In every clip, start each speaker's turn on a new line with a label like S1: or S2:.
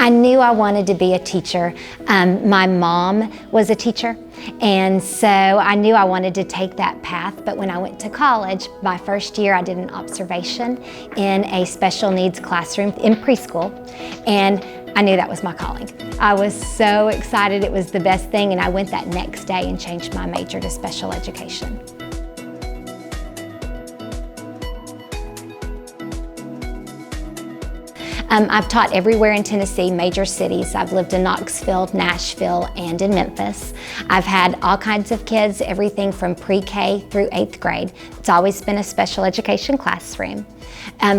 S1: I knew I wanted to be a teacher. My mom was a teacher, and so I knew I wanted to take that path. But when I went to college, my first year I did an observation in a special needs classroom in preschool, and I knew that was my calling. I was so excited, it was the best thing, and I went that next day and changed my major to special education. I've taught everywhere in Tennessee, major cities. I've lived in Knoxville, Nashville, and in Memphis. I've had all kinds of kids, everything from pre-K through 8th grade. It's always been a special education classroom.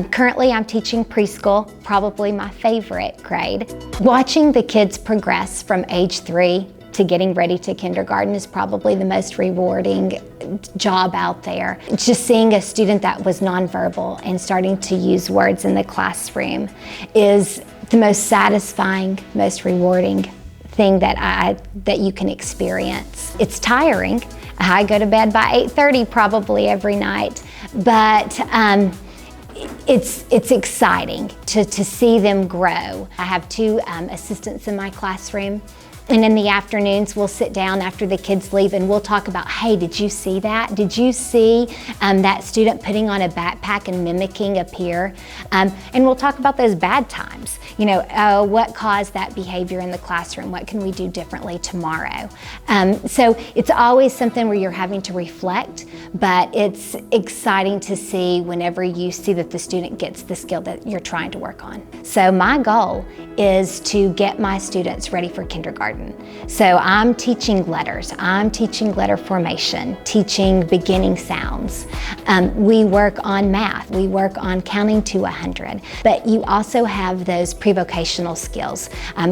S1: Currently, I'm teaching preschool, probably my favorite grade. Watching the kids progress from age 3 to getting ready to kindergarten is probably the most rewarding job out there. Just seeing a student that was nonverbal and starting to use words in the classroom is the most satisfying, most rewarding thing that you can experience. It's tiring. I go to bed by 8:30 probably every night, but it's exciting to see them grow. I have 2 assistants in my classroom. And in the afternoons, we'll sit down after the kids leave and we'll talk about, hey, did you see that? Did you see that student putting on a backpack and mimicking a peer? And we'll talk about those bad times. You know, what caused that behavior in the classroom? What can we do differently tomorrow? So it's always something where you're having to reflect, but it's exciting to see whenever you see that the student gets the skill that you're trying to work on. So my goal is to get my students ready for kindergarten. So I'm teaching letters, I'm teaching letter formation, teaching beginning sounds. We work on math, we work on counting to 100, but you also have those pre-vocational skills.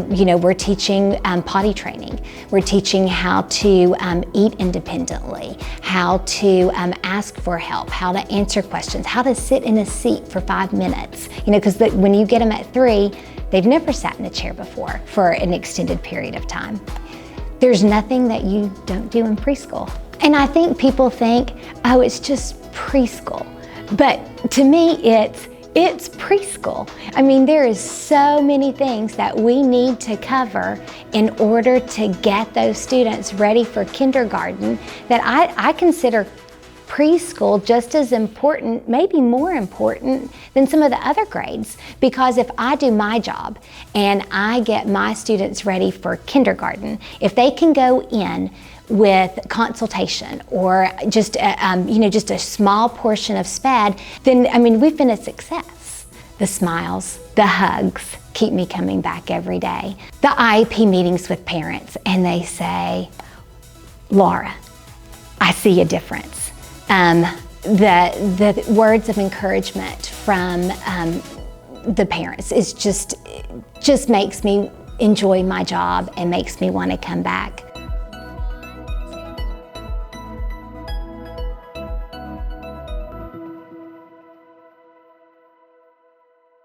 S1: You know, we're teaching potty training, we're teaching how to eat independently, how to ask for help, how to answer questions, how to sit in a seat for 5 minutes. You know, because when you get them at 3, they've never sat in a chair before for an extended period of time. There's nothing that you don't do in preschool. And I think people think, oh, it's just preschool. But to me, it's preschool. I mean, there is so many things that we need to cover in order to get those students ready for kindergarten that I consider preschool just as important, maybe more important than some of the other grades. Because if I do my job and I get my students ready for kindergarten, if they can go in with consultation or just just a small portion of SPED, then I mean we've been a success. The smiles, the hugs keep me coming back every day. The IEP meetings with parents, and they say, Laura, I see a difference. The words of encouragement from the parents is just makes me enjoy my job and makes me want to come back.